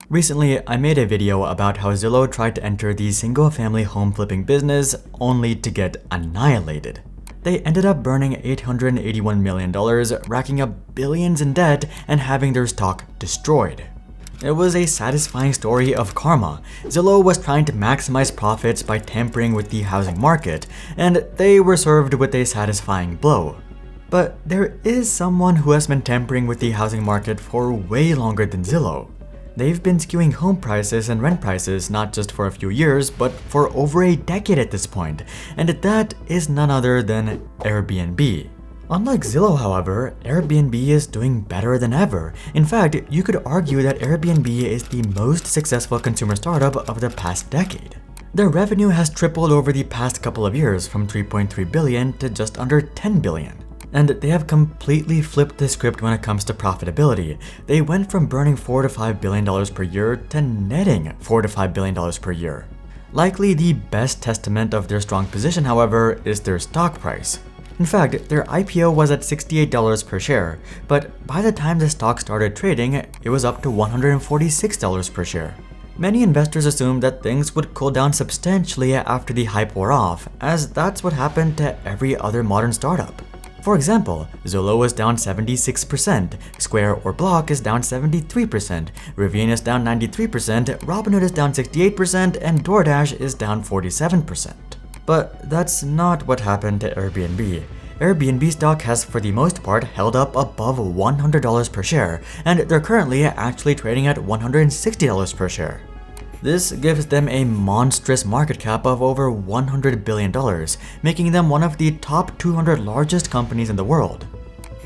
Recently, I made a video about how Zillow tried to enter the single-family home flipping business only to get annihilated. They ended up burning $881 million, racking up billions in debt, and having their stock destroyed. It was a satisfying story of karma. Zillow was trying to maximize profits by tampering with the housing market, and they were served with a satisfying blow. But there is someone who has been tampering with the housing market for way longer than Zillow. They've been skewing home prices and rent prices not just for a few years, but for over a decade at this point, and that is none other than Airbnb. Unlike Zillow, however, Airbnb is doing better than ever. In fact, you could argue that Airbnb is the most successful consumer startup of the past decade. Their revenue has tripled over the past couple of years from $3.3 billion to just under $10 billion. And they have completely flipped the script when it comes to profitability. They went from burning $4 to $5 billion per year to netting $4 to $5 billion per year. Likely the best testament of their strong position, however, is their stock price. In fact, their IPO was at $68 per share, but by the time the stock started trading, it was up to $146 per share. Many investors assumed that things would cool down substantially after the hype wore off, as that's what happened to every other modern startup. For example, Zillow is down 76%, Square or Block is down 73%, Rivian is down 93%, Robinhood is down 68%, and DoorDash is down 47%. But that's not what happened to Airbnb. Airbnb stock has for the most part held up above $100 per share, and they're currently actually trading at $160 per share. This gives them a monstrous market cap of over $100 billion, making them one of the top 200 largest companies in the world.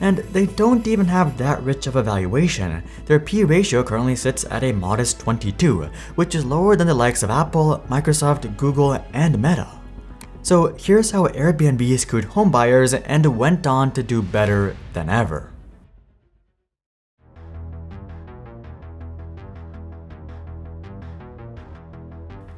And they don't even have that rich of a valuation. Their P ratio currently sits at a modest 22, which is lower than the likes of Apple, Microsoft, Google, and Meta. So here's how Airbnb skewed home buyers and went on to do better than ever.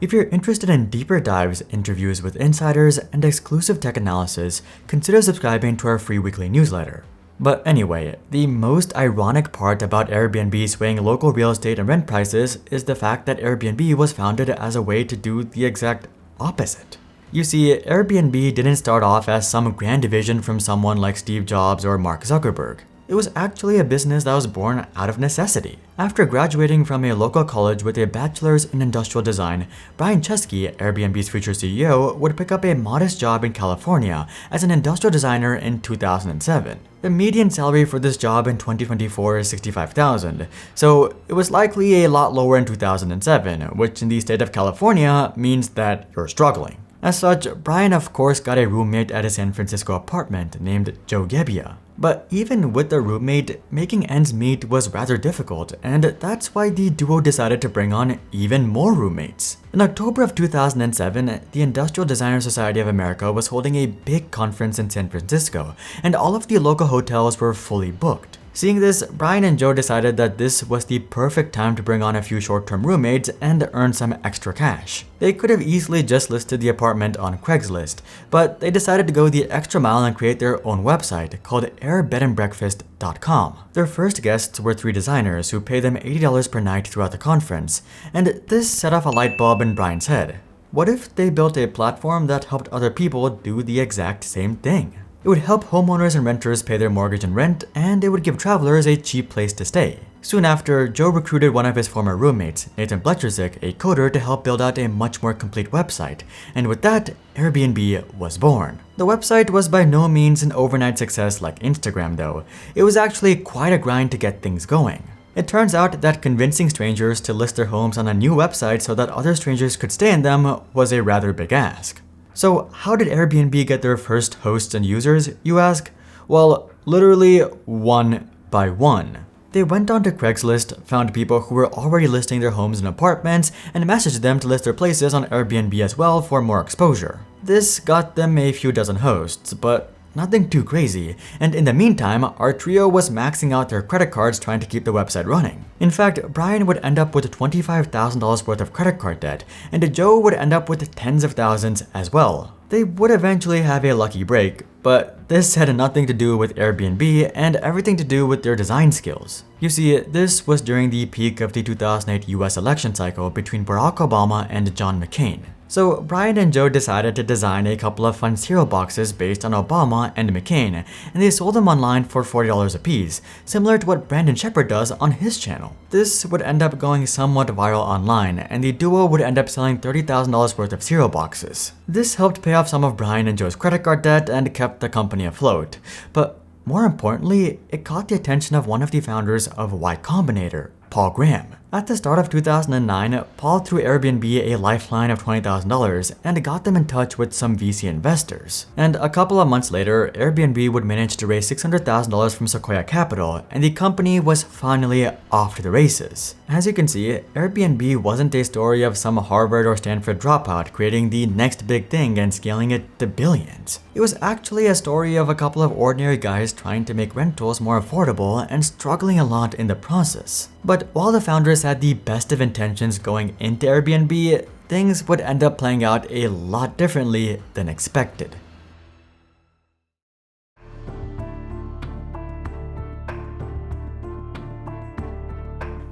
If you're interested in deeper dives, interviews with insiders, and exclusive tech analysis, consider subscribing to our free weekly newsletter. But anyway, the most ironic part about Airbnb swaying local real estate and rent prices is the fact that Airbnb was founded as a way to do the exact opposite. You see, Airbnb didn't start off as some grand vision from someone like Steve Jobs or Mark Zuckerberg. It was actually a business that was born out of necessity. After graduating from a local college with a bachelor's in industrial design, Brian Chesky, Airbnb's future CEO, would pick up a modest job in California as an industrial designer in 2007. The median salary for this job in 2024 is $65,000, so it was likely a lot lower in 2007, which in the state of California means that you're struggling. As such, Brian of course got a roommate at his San Francisco apartment named Joe Gebbia. But even with the roommate, making ends meet was rather difficult, and that's why the duo decided to bring on even more roommates. In October of 2007, the Industrial Designer Society of America was holding a big conference in San Francisco, and all of the local hotels were fully booked. Seeing this, Brian and Joe decided that this was the perfect time to bring on a few short-term roommates and earn some extra cash. They could have easily just listed the apartment on Craigslist, but they decided to go the extra mile and create their own website called airbedandbreakfast.com. Their first guests were 3 designers who paid them $80 per night throughout the conference, and this set off a light bulb in Brian's head. What if they built a platform that helped other people do the exact same thing? It would help homeowners and renters pay their mortgage and rent, and it would give travelers a cheap place to stay. Soon after, Joe recruited one of his former roommates, Nathan Bletcherzik, a coder, to help build out a much more complete website, and with that, Airbnb was born. The website was by no means an overnight success like Instagram though. It was actually quite a grind to get things going. It turns out that convincing strangers to list their homes on a new website so that other strangers could stay in them was a rather big ask. So how did Airbnb get their first hosts and users, you ask? Well, literally one by one. They went onto Craigslist, found people who were already listing their homes and apartments, and messaged them to list their places on Airbnb as well for more exposure. This got them a few dozen hosts, but nothing too crazy, and in the meantime, our trio was maxing out their credit cards trying to keep the website running. In fact, Brian would end up with $25,000 worth of credit card debt, and Joe would end up with tens of thousands as well. They would eventually have a lucky break, but this had nothing to do with Airbnb and everything to do with their design skills. You see, this was during the peak of the 2008 US election cycle between Barack Obama and John McCain. So Brian and Joe decided to design a couple of fun cereal boxes based on Obama and McCain, and they sold them online for $40 a piece, similar to what Brandon Shepard does on his channel. This would end up going somewhat viral online, and the duo would end up selling $30,000 worth of cereal boxes. This helped pay off some of Brian and Joe's credit card debt and kept the company afloat. But more importantly, it caught the attention of one of the founders of Y Combinator, Paul Graham. At the start of 2009, Paul threw Airbnb a lifeline of $20,000 and got them in touch with some VC investors. And a couple of months later, Airbnb would manage to raise $600,000 from Sequoia Capital, and the company was finally off to the races. As you can see, Airbnb wasn't a story of some Harvard or Stanford dropout creating the next big thing and scaling it to billions. It was actually a story of a couple of ordinary guys trying to make rentals more affordable and struggling a lot in the process. But while the founders had the best of intentions going into Airbnb, things would end up playing out a lot differently than expected.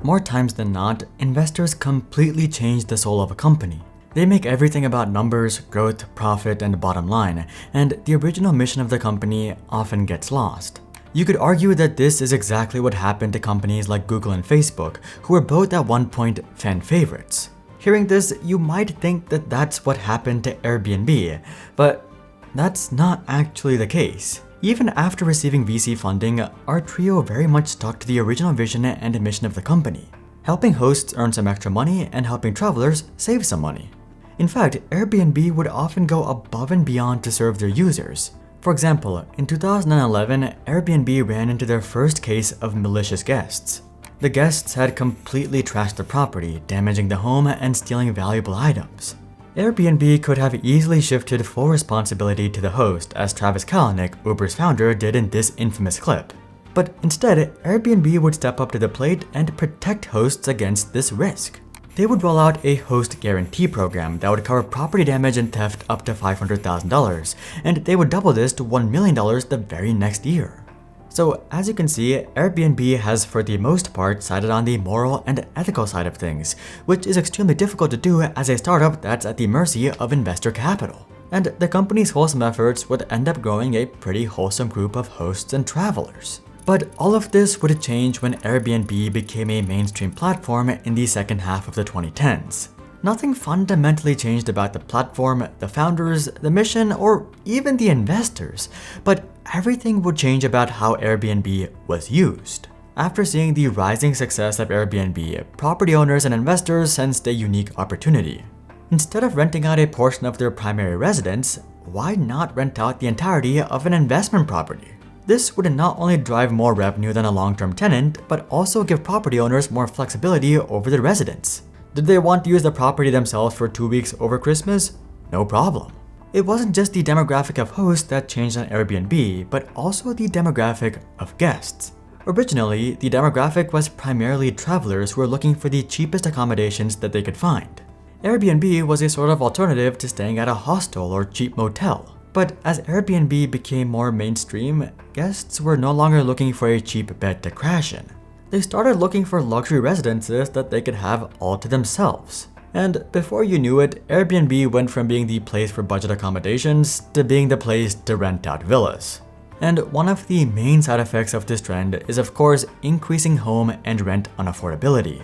More times than not, investors completely change the soul of a company. They make everything about numbers, growth, profit, and bottom line, and the original mission of the company often gets lost. You could argue that this is exactly what happened to companies like Google and Facebook, who were both at one point fan favorites. Hearing this, you might think that that's what happened to Airbnb, but that's not actually the case. Even after receiving VC funding, our trio very much stuck to the original vision and mission of the company, helping hosts earn some extra money and helping travelers save some money. In fact, Airbnb would often go above and beyond to serve their users. For example, in 2011, Airbnb ran into their first case of malicious guests. The guests had completely trashed the property, damaging the home and stealing valuable items. Airbnb could have easily shifted full responsibility to the host, as Travis Kalanick, Uber's founder, did in this infamous clip. But instead, Airbnb would step up to the plate and protect hosts against this risk. They would roll out a host guarantee program that would cover property damage and theft up to $500,000, and they would double this to $1 million the very next year. So as you can see, Airbnb has for the most part sided on the moral and ethical side of things, which is extremely difficult to do as a startup that's at the mercy of investor capital. And the company's wholesome efforts would end up growing a pretty wholesome group of hosts and travelers. But all of this would change when Airbnb became a mainstream platform in the second half of the 2010s. Nothing fundamentally changed about the platform, the founders, the mission, or even the investors, but everything would change about how Airbnb was used. After seeing the rising success of Airbnb, property owners and investors sensed a unique opportunity. Instead of renting out a portion of their primary residence, why not rent out the entirety of an investment property? This would not only drive more revenue than a long-term tenant, but also give property owners more flexibility over their residence. Did they want to use the property themselves for 2 weeks over Christmas? No problem. It wasn't just the demographic of hosts that changed on Airbnb, but also the demographic of guests. Originally, the demographic was primarily travelers who were looking for the cheapest accommodations that they could find. Airbnb was a sort of alternative to staying at a hostel or cheap motel. But as Airbnb became more mainstream, guests were no longer looking for a cheap bed to crash in. They started looking for luxury residences that they could have all to themselves. And before you knew it, Airbnb went from being the place for budget accommodations to being the place to rent out villas. And one of the main side effects of this trend is of course increasing home and rent unaffordability.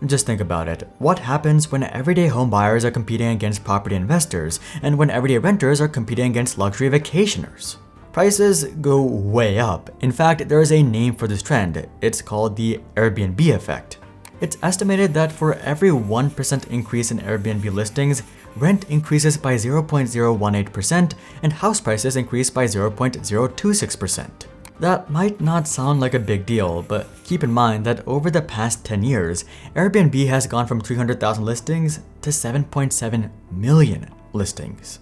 Just think about it. What happens when everyday home buyers are competing against property investors and when everyday renters are competing against luxury vacationers? Prices go way up. In fact, there is a name for this trend. It's called the Airbnb effect. It's estimated that for every 1% increase in Airbnb listings, rent increases by 0.018% and house prices increase by 0.026%. That might not sound like a big deal, but keep in mind that over the past 10 years, Airbnb has gone from 300,000 listings to 7.7 million listings.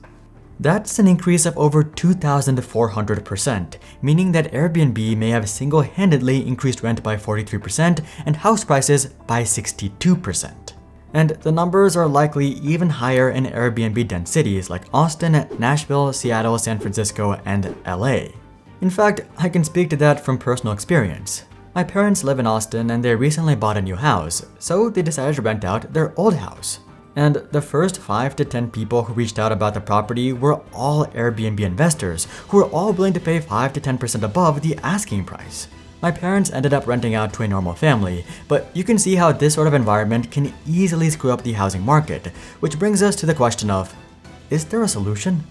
That's an increase of over 2,400%, meaning that Airbnb may have single-handedly increased rent by 43% and house prices by 62%. And the numbers are likely even higher in Airbnb-dense cities like Austin, Nashville, Seattle, San Francisco, and LA. In fact, I can speak to that from personal experience. My parents live in Austin and they recently bought a new house, so they decided to rent out their old house. And the first 5 to 10 people who reached out about the property were all Airbnb investors who were all willing to pay 5 to 10% above the asking price. My parents ended up renting out to a normal family, but you can see how this sort of environment can easily screw up the housing market, which brings us to the question of, is there a solution?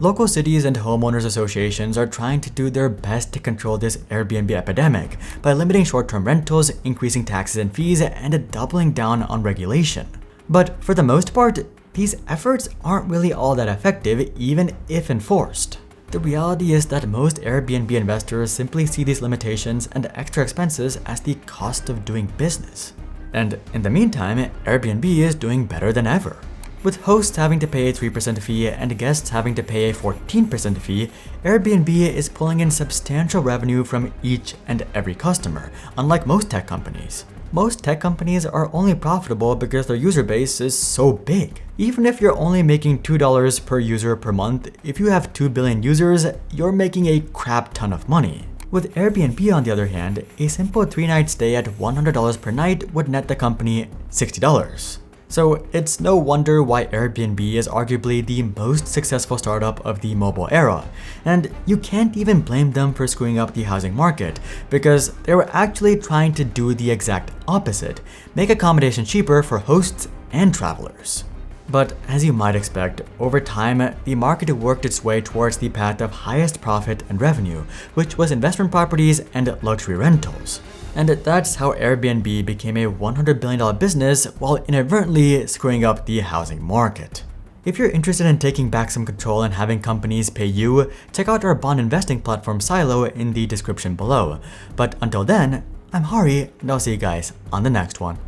Local cities and homeowners associations are trying to do their best to control this Airbnb epidemic by limiting short-term rentals, increasing taxes and fees, and doubling down on regulation. But for the most part, these efforts aren't really all that effective, even if enforced. The reality is that most Airbnb investors simply see these limitations and extra expenses as the cost of doing business. And in the meantime, Airbnb is doing better than ever. With hosts having to pay a 3% fee and guests having to pay a 14% fee, Airbnb is pulling in substantial revenue from each and every customer, unlike most tech companies. Most tech companies are only profitable because their user base is so big. Even if you're only making $2 per user per month, if you have 2 billion users, you're making a crap ton of money. With Airbnb, on the other hand, a simple 3-night stay at $100 per night would net the company $60. So it's no wonder why Airbnb is arguably the most successful startup of the mobile era, and you can't even blame them for screwing up the housing market, because they were actually trying to do the exact opposite, make accommodations cheaper for hosts and travelers. But as you might expect, over time, the market worked its way towards the path of highest profit and revenue, which was investment properties and luxury rentals. And that's how Airbnb became a $100 billion business while inadvertently screwing up the housing market. If you're interested in taking back some control and having companies pay you, check out our bond investing platform Silo in the description below. But until then, I'm Hari, and I'll see you guys on the next one.